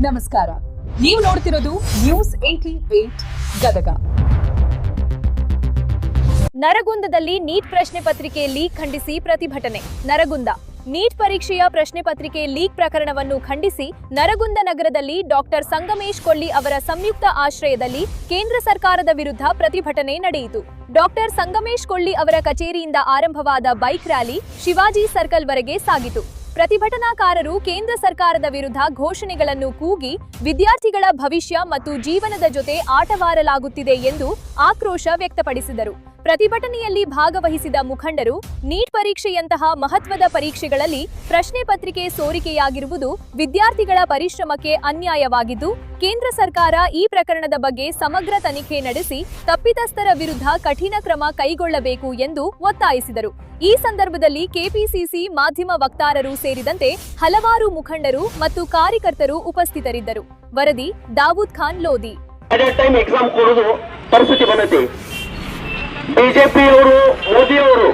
ನಮಸ್ಕಾರ, ನೀವು ನೋಡ್ತಿರೋದು news 88 Gadag. ನರಗುಂದದಲ್ಲಿ neat ಪ್ರಶ್ನೆ ಪತ್ರಿಕೆ ಲೀಕ್ ಖಂಡಿಸಿ ಪ್ರತಿಭಟನೆ. ನರಗುಂದ ನೀಟ್ ಪರೀಕ್ಷೆಯ ಪ್ರಶ್ನೆ ಪತ್ರಿಕೆ ಲೀಕ್ ಪ್ರಕರಣವನ್ನು ಖಂಡಿಸಿ ನರಗುಂದ ನಗರದಲ್ಲಿ ಡಾಕ್ಟರ್ ಸಂಗಮೇಶ್ ಕೊಳ್ಳಿ ಅವರ ಸಂಯುಕ್ತ ಆಶ್ರಯದಲ್ಲಿ ಕೇಂದ್ರ ಸರ್ಕಾರದ ವಿರುದ್ಧ ಪ್ರತಿಭಟನೆ ನಡೆಯಿತು. ಡಾಕ್ಟರ್ ಸಂಗಮೇಶ್ ಕೊಳ್ಳಿ ಅವರ ಕಚೇರಿಯಿಂದ ಆರಂಭವಾದ ಬೈಕ್ ರ್ಯಾಲಿ ಶಿವಾಜಿ ಸರ್ಕಲ್ ವರೆಗೆ ಸಾಗಿತು. ಪ್ರತಿಭಟನಾಕಾರರು ಕೇಂದ್ರ ಸರ್ಕಾರದ ವಿರುದ್ಧ ಘೋಷಣೆಗಳನ್ನು ಕೂಗಿ ವಿದ್ಯಾರ್ಥಿಗಳ ಭವಿಷ್ಯ ಮತ್ತು ಜೀವನದ ಜೊತೆ ಆಟವಾಡಲಾಗುತ್ತಿದೆ ಎಂದು ಆಕ್ರೋಶ ವ್ಯಕ್ತಪಡಿಸಿದರು. ಪ್ರತಿಭಟನೆಯಲ್ಲಿ ಭಾಗವಹಿಸಿದ ಮುಖಂಡರು ನೀಟ್ ಪರೀಕ್ಷೆಯಂತಹ ಮಹತ್ವದ ಪರೀಕ್ಷೆಗಳಲ್ಲಿ ಪ್ರಶ್ನೆ ಪತ್ರಿಕೆ ಸೋರಿಕೆಯಾಗಿರುವುದು ವಿದ್ಯಾರ್ಥಿಗಳ ಪರಿಶ್ರಮಕ್ಕೆ ಅನ್ಯಾಯವಾಗಿದ್ದು, ಕೇಂದ್ರ ಸರ್ಕಾರ ಈ ಪ್ರಕರಣದ ಬಗ್ಗೆ ಸಮಗ್ರ ತನಿಖೆ ನಡೆಸಿ ತಪ್ಪಿತಸ್ಥರ ವಿರುದ್ಧ ಕಠಿಣ ಕ್ರಮ ಕೈಗೊಳ್ಳಬೇಕು ಎಂದು ಒತ್ತಾಯಿಸಿದರು. ಈ ಸಂದರ್ಭದಲ್ಲಿ ಕೆಪಿಸಿಸಿ ಮಾಧ್ಯಮ ವಕ್ತಾರರು ಸೇರಿದಂತೆ ಹಲವಾರು ಮುಖಂಡರು ಮತ್ತು ಕಾರ್ಯಕರ್ತರು ಉಪಸ್ಥಿತರಿದ್ದರು. ವರದಿ ದಾವೂದ್ ಖಾನ್ ಲೋಧಿ. ಬಿಜೆಪಿ ಅವರು ಮೋದಿ ಅವರು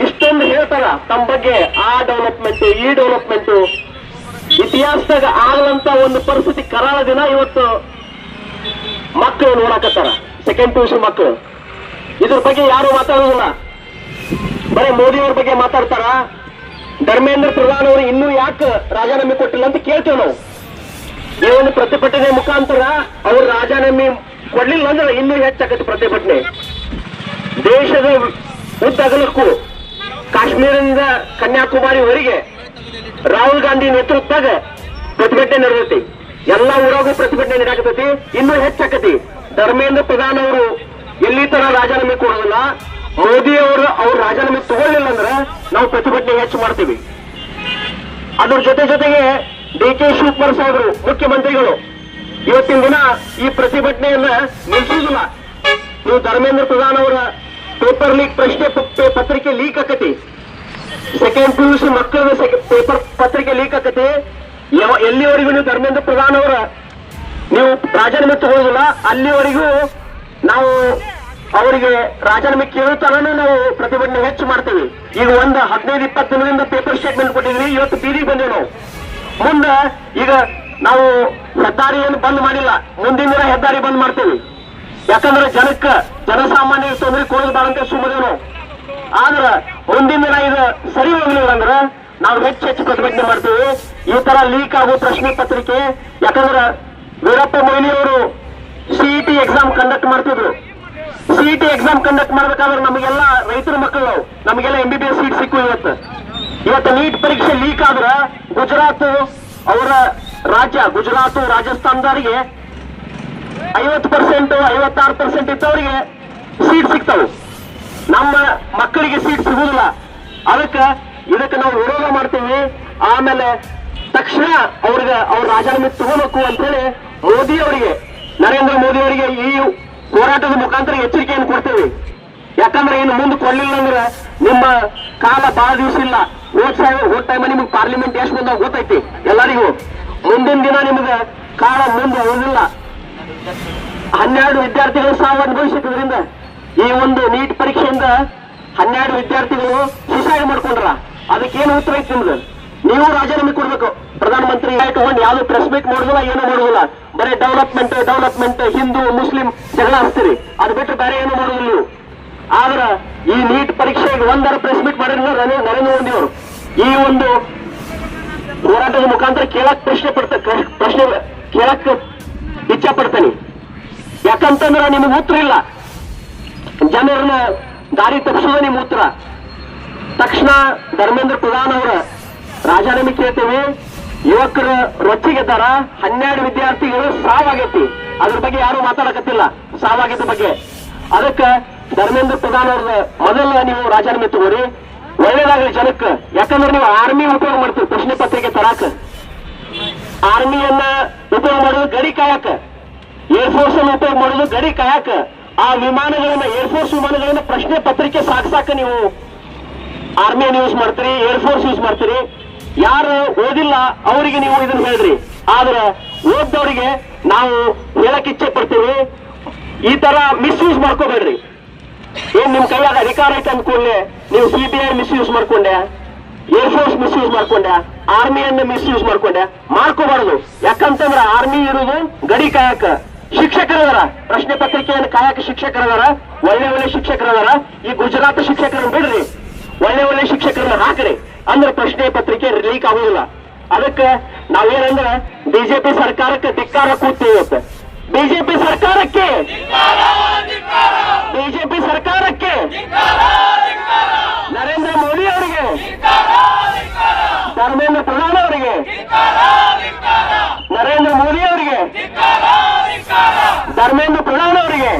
ಇಷ್ಟೊಂದು ಹೇಳ್ತಾರ ತಮ್ಮ ಬಗ್ಗೆ, ಆ ಡೆವಲಪ್ಮೆಂಟ್ ಈ ಡೆವಲಪ್ಮೆಂಟ್, ಇತಿಹಾಸದಾಗ ಆಗಲಂತ ಒಂದು ಪರಿಸ್ಥಿತಿ ಕರಾಳ ದಿನ ಇವತ್ತು ಮಕ್ಕಳು ನೋಡಕತ್ತಾರ. ಸೆಕೆಂಡ್ PUC ಮಕ್ಕಳು ಇದ್ರ ಬಗ್ಗೆ ಯಾರು ಮಾತಾಡೋದಿಲ್ಲ, ಬರೀ ಮೋದಿ ಅವ್ರ ಬಗ್ಗೆ ಮಾತಾಡ್ತಾರ. ಧರ್ಮೇಂದ್ರ ಪ್ರಧಾನ್ ಅವರು ಇನ್ನೂ ಯಾಕೆ ರಾಜೀನಾಮೆ ಕೊಟ್ಟಿಲ್ಲ ಅಂತ ಕೇಳ್ತೇವೆ ನಾವು. ಈ ಒಂದು ಪ್ರತಿಭಟನೆ ಮುಖಾಂತರ ಅವ್ರು ರಾಜೀನಾಮೆ ಕೊಡ್ಲಿಲ್ಲ ಅಂದ್ರೆ ಇನ್ನೂ ಹೆಚ್ಚಾಗತ್ತೆ ಪ್ರತಿಭಟನೆ. ದೇಶದ ಉದ್ದಗಲಕ್ಕೂ ಕಾಶ್ಮೀರದಿಂದ ಕನ್ಯಾಕುಮಾರಿವರೆಗೆ ರಾಹುಲ್ ಗಾಂಧಿ ನೇತೃತ್ವದಾಗ ಪ್ರತಿಭಟನೆ ನಡೆದೈತಿ. ಎಲ್ಲಾ ಊರಾಗೂ ಪ್ರತಿಭಟನೆ ನಡೆಯಕತ್ತೈತಿ, ಇನ್ನೂ ಹೆಚ್ಚಾಕತಿ. ಧರ್ಮೇಂದ್ರ ಪ್ರಧಾನ್ ಅವರು ಎಲ್ಲಿ ತರ ರಾಜೀನಾಮೆ ಕೊಡೋದಿಲ್ಲ, ಮೋದಿ ಅವರು ಅವ್ರ ರಾಜೀನಾಮೆ ತಗೊಳ್ಳಿಲ್ಲ ಅಂದ್ರೆ ನಾವು ಪ್ರತಿಭಟನೆ ಹೆಚ್ಚು ಮಾಡ್ತೀವಿ. ಅದ್ರ ಜೊತೆಗೆ DK ಶಿವಕುಮಾರ್ ಸಾಹೇಬರು ಮುಖ್ಯಮಂತ್ರಿಗಳು ಇವತ್ತಿನ ದಿನ ಈ ಪ್ರತಿಭಟನೆಯನ್ನ ನಿಲ್ಲಿಸುವುದಿಲ್ಲ. ನೀವು ಧರ್ಮೇಂದ್ರ ಪ್ರಧಾನ್ ಅವರ ಪೇಪರ್ ಲೀಕ್ ಪ್ರಶ್ನೆ ಪತ್ರಿಕೆ ಲೀಕ್ ಆಕತಿ, ಸೆಕೆಂಡ್ PUC ಮಕ್ಕಳ ಪೇಪರ್ ಪತ್ರಿಕೆ ಲೀಕ್ ಆಕತಿ. ಎಲ್ಲಿವರೆಗೂ ನೀವು ಧರ್ಮೇಂದ್ರ ಪ್ರಧಾನ್ ಅವರ ನೀವು ರಾಜೀನಾಮೆ ತಗೊಳ್ಳೋದಿಲ್ಲ, ಅಲ್ಲಿವರೆಗೂ ನಾವು ಅವರಿಗೆ ರಾಜೀನಾಮೆ ಕೇಳುತ್ತಾನು ನಾವು ಪ್ರತಿಭಟನೆ ಹೆಚ್ಚು ಮಾಡ್ತೀವಿ. ಈಗ ಒಂದು 15-20 ದಿನದಿಂದ ಪೇಪರ್ ಸ್ಟೇಟ್ಮೆಂಟ್ ಕೊಟ್ಟಿದ್ವಿ, ಇವತ್ತು ಬೀದಿಗೆ ಬಂದೇವೆ ನಾವು. ಮುಂದೆ ಈಗ ನಾವು ಹೆದ್ದಾರಿಯನ್ನು ಬಂದ್ ಮಾಡಿಲ್ಲ, ಮುಂದಿನ ದಿನ ಹೆದ್ದಾರಿ ಬಂದ್ ಮಾಡ್ತೀವಿ. ಯಾಕಂದ್ರೆ ಜನಸಾಮಾನ್ಯ ತೊಂದರೆ ಕೊಡೋದಾರಂತೆ ಸುಮ್ಮನೆ. ಆದ್ರ ಮುಂದಿನ ದಿನ ಇದು ಸರಿ ಹೋಗ್ಲಿಲ್ಲ ಅಂದ್ರೆ ನಾವು ಹೆಚ್ಚು ಪ್ರತಿಭಟನೆ ಮಾಡ್ತೀವಿ. ಈ ತರ ಲೀಕ್ ಆಗೋ ಪ್ರಶ್ನೆ ಪತ್ರಿಕೆ, ಯಾಕಂದ್ರೆ ವೀರಪ್ಪ ಮೊಯ್ಲಿ ಅವರು CET ಎಕ್ಸಾಮ್ ಕಂಡಕ್ಟ್ ಮಾಡ್ತಿದ್ರು. CET ಎಕ್ಸಾಮ್ ಕಂಡಕ್ಟ್ ಮಾಡ್ಬೇಕಾದ್ರೆ ನಮಗೆಲ್ಲ ರೈತರ ಮಕ್ಕಳು, ನಮಗೆಲ್ಲ MBBS ಸೀಟ್ ಸಿಕ್ಕು. ಇವತ್ತು ನೀಟ್ ಪರೀಕ್ಷೆ ಲೀಕ್ ಆದ್ರ ಗುಜರಾತ್ ಅವರ ರಾಜ್ಯ, ಗುಜರಾತ್ ರಾಜಸ್ಥಾನದವರಿಗೆ 50%, 56% ಇದ್ದವರಿಗೆ ಸೀಟ್ ಸಿಗ್ತಾವೆ. ನಮ್ಮ ಮಕ್ಕಳಿಗೆ ಸೀಟ್ ಸಿಗುದಿಲ್ಲ. ಇದಕ್ಕೆ ನಾವು ವಿರೋಧ ಮಾಡ್ತೀವಿ. ಆಮೇಲೆ ತಕ್ಷಣ ಅವ್ರ ರಾಜೀನಾಮೆ ತಗೋಬೇಕು ಅಂತ ಹೇಳಿ ಮೋದಿ ಅವರಿಗೆ, ನರೇಂದ್ರ ಮೋದಿ ಅವರಿಗೆ ಈ ಹೋರಾಟದ ಮುಖಾಂತರ ಎಚ್ಚರಿಕೆಯನ್ನು ಕೊಡ್ತೀವಿ. ಯಾಕಂದ್ರೆ ಇನ್ನು ಮುಂದೆ ಕೊಡ್ಲಿಲ್ಲ ಅಂದ್ರೆ ನಿಮ್ಮ ಕಾಲ ಬಹಳ ದಿವಸ ಇಲ್ಲ. ಹೋದ ಟೈಮ್ ನಿಮ್ಗೆ ಪಾರ್ಲಿಮೆಂಟ್ ಎಷ್ಟು ಬಂದಾಗ ಗೊತ್ತೈತಿ ಎಲ್ಲರಿಗೂ. ಮುಂದಿನ ದಿನ ನಿಮ್ಗೆ ಕಾಲ ಮುಂದೆ ಉಳಿದಿಲ್ಲ. 12 ವಿದ್ಯಾರ್ಥಿಗಳು ಸಾವು ಅನುಭವಿಸಿದ್ರಿಂದ ಈ ಒಂದು ನೀಟ್ ಪರೀಕ್ಷೆಯಿಂದ 12 ವಿದ್ಯಾರ್ಥಿಗಳು ಸುಸೈಡ್ ಮಾಡ್ಕೊಂಡ್ರ. ಅದಕ್ಕೇನು ಉತ್ತರ ಐತಿ ನಿಮ್ದು? ನೀವು ರಾಜೀನಾಮೆ ಕೊಡ್ಬೇಕು. ಪ್ರಧಾನಮಂತ್ರಿ ತಗೊಂಡು ಯಾವ್ದು ಪ್ರೆಸ್ ಮೀಟ್ ಮಾಡೋದಿಲ್ಲ, ಏನು ಮಾಡೋದಿಲ್ಲ. ಬರೀ ಡೆವಲಪ್ಮೆಂಟ್ ಹಿಂದೂ ಮುಸ್ಲಿಂ ಜಗಳ ಹಚ್ತೀರಿ, ಅದು ಬಿಟ್ಟು ಬೇರೆ ಏನು ಮಾಡೋದಿಲ್ಲ ನೀವು. ಆದ್ರ ಈ ನೀಟ್ ಪರೀಕ್ಷೆಗೆ ಒಂದರ ಪ್ರೆಸ್ ಮೀಟ್ ಮಾಡಿದ್ರೆ ನರೇಂದ್ರ ಮೋದಿ ಅವರು ಈ ಒಂದು ಹೋರಾಟದ ಮುಖಾಂತರ ಪ್ರಶ್ನೆ ಕೇಳಕ್ ಇಚ್ಛೆ ಪಡ್ತೇನೆ. ಯಾಕಂತಂದ್ರ ನಿಮ್ಗೆ ಉತ್ತರ ಇಲ್ಲ, ಜನರನ್ನ ದಾರಿ ತಪ್ಪಿಸೋದ ನಿಮ್ ಉತ್ತರ. ತಕ್ಷಣ ಧರ್ಮೇಂದ್ರ ಪ್ರಧಾನ್ ಅವರ ರಾಜೀನಾಮೆ ಕೇಳ್ತೇವೆ. ಯುವಕರು ರೊಚ್ಚಿಗೆದ್ದಾರ, 12 ವಿದ್ಯಾರ್ಥಿಗಳು ಸಾವಾಗೈತಿ. ಅದ್ರ ಬಗ್ಗೆ ಯಾರು ಮಾತಾಡಕತ್ತಿಲ್ಲ, ಸಾವಾಗಿದ್ದ ಬಗ್ಗೆ. ಅದಕ್ಕೆ ಧರ್ಮೇಂದ್ರ ಪ್ರಧಾನ್ ಅವ್ರದ ಮೊದಲ ನೀವು ರಾಜೀನಾಮೆ ತಗೋರಿ, ಒಳ್ಳೇದಾಗಲಿ ಜನಕ್ಕೆ. ಯಾಕಂದ್ರೆ ನೀವು ಆರ್ಮಿ ಉಪಯೋಗ ಮಾಡ್ತೀವಿ ಪ್ರಶ್ನೆ ಪತ್ರಿಕೆ ತರಾಕ. ಆರ್ಮಿಯನ್ನ ಉಪಯೋಗ ಮಾಡೋದು ಗಡಿ ಕಾಯಕ, ಏರ್ಫೋರ್ಸ್ ಅನ್ನು ಉಪಯೋಗ ಮಾಡೋದು ಗಡಿ ಕಾಯಕ. ಆ ವಿಮಾನಗಳನ್ನ, ಏರ್ಫೋರ್ಸ್ ವಿಮಾನಗಳನ್ನ ಪ್ರಶ್ನೆ ಪತ್ರಿಕೆ ಸಾಕ್ಸಾಕ ನೀವು ಆರ್ಮಿಯನ್ನು ಯೂಸ್ ಮಾಡ್ತೀರಿ, ಏರ್ಫೋರ್ಸ್ ಯೂಸ್ ಮಾಡ್ತೀರಿ. ಯಾರು ಓದಿಲ್ಲ ಅವರಿಗೆ ನೀವು ಇದನ್ನ ಹೇಳ್ರಿ. ಆದ್ರೆ ಓದ್ದವರಿಗೆ ನಾವು ಹೇಳಕ್ ಇಚ್ಛೆ ಪಡ್ತೀವಿ, ಈ ತರ ಮಿಸ್ಯೂಸ್ ಮಾಡ್ಕೋಬೇಡ್ರಿ. ಏನ್ ನಿಮ್ ಕೈಯಾಗ ಅಧಿಕಾರ ಐತೆ ಅಂದ್ಕೊಳ್ಳಿ ನೀವು CBI ಮಿಸ್ಯೂಸ್ ಮಾಡ್ಕೊಂಡೆ, ಏರ್ಫೋರ್ಸ್ ಮಿಸ್ಯೂಸ್ ಮಾಡ್ಕೊಂಡೆ, ಆರ್ಮಿಯನ್ನ ಮಿಸ್ಯೂಸ್ ಮಾಡ್ಕೋಬಾರದು. ಯಾಕಂತಂದ್ರ ಆರ್ಮಿ ಇರುವುದು ಗಡಿ ಕಾಯಕ, ಶಿಕ್ಷಕರದಾರ, ಪ್ರಶ್ನೆ ಪತ್ರಿಕೆಯನ್ನು ಕಾಯಕ ಶಿಕ್ಷಕರದಾರ, ಒಳ್ಳೆ ಶಿಕ್ಷಕರದಾರ. ಈ ಗುಜರಾತ್ ಶಿಕ್ಷಕರನ್ನ ಬಿಡ್ರಿ, ಒಳ್ಳೆ ಶಿಕ್ಷಕರನ್ನ ಹಾಕ್ರಿ, ಅಂದ್ರೆ ಪ್ರಶ್ನೆ ಪತ್ರಿಕೆ ಲೀಕ್ ಆಗುದಿಲ್ಲ. ಅದಕ್ಕೆ ನಾವೇನಂದ್ರೆ ಬಿಜೆಪಿ ಸರ್ಕಾರಕ್ಕೆ ಧಿಕ್ಕಾರ ಕೂತೀವಿ ಇವತ್ತು. ಬಿಜೆಪಿ ಸರ್ಕಾರಕ್ಕೆ ನರೇಂದ್ರ ಮೋದಿ ಅವರಿಗೆ, ಧರ್ಮೇಂದ್ರ ಪ್ರಧಾನ್ ಅವರಿಗೆ, ನರೇಂದ್ರ ಮೋದಿ ಅವರಿಗೆ, ಧರ್ಮೇಂದ್ರ ಪ್ರಧಾನ್ ಅವರಿಗೆ,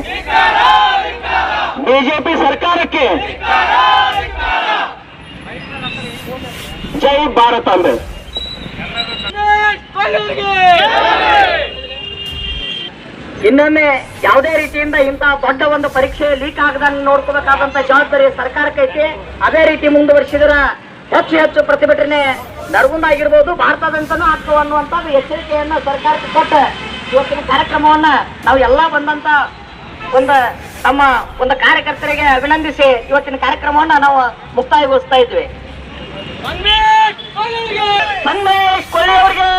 ಬಿಜೆಪಿ ಸರ್ಕಾರಕ್ಕೆ ಜೈ ಭಾರತಾಂಬೆ. ಇನ್ನೊಮ್ಮೆ ಯಾವುದೇ ರೀತಿಯಿಂದ ಇಂತಹ ದೊಡ್ಡ ಒಂದು ಪರೀಕ್ಷೆ ಲೀಕ್ ಆಗದಂಗೆ ನೋಡ್ಕೋಬೇಕಾದಂತ ಜವಾಬ್ದಾರಿ ಸರ್ಕಾರಕ್ಕೈತಿ. ಅದೇ ರೀತಿ ಮುಂದುವರಿಸಿದ್ರ ಹೆಚ್ಚು ಪ್ರತಿಭಟನೆ ನರಗುಂದ ಆಗಿರ್ಬೋದು, ಭಾರತದಂತನೂ ಆಗ್ತವ ಅನ್ನುವಂಥದ್ದು ಎಚ್ಚರಿಕೆಯನ್ನ ಸರ್ಕಾರಕ್ಕೆ ಕೊಟ್ಟ ಇವತ್ತಿನ ಕಾರ್ಯಕ್ರಮವನ್ನ ನಾವು ಎಲ್ಲ ಬಂದಂತ ನಮ್ಮ ಒಂದು ಕಾರ್ಯಕರ್ತರಿಗೆ ಅಭಿನಂದಿಸಿ ಇವತ್ತಿನ ಕಾರ್ಯಕ್ರಮವನ್ನ ನಾವು ಮುಕ್ತಾಯಗೊಳಿಸ್ತಾ ಇದ್ವಿ. ಸಂಗಮೇಶ್ ಕೊಳ್ಳಿ ಅವರಿಗೆ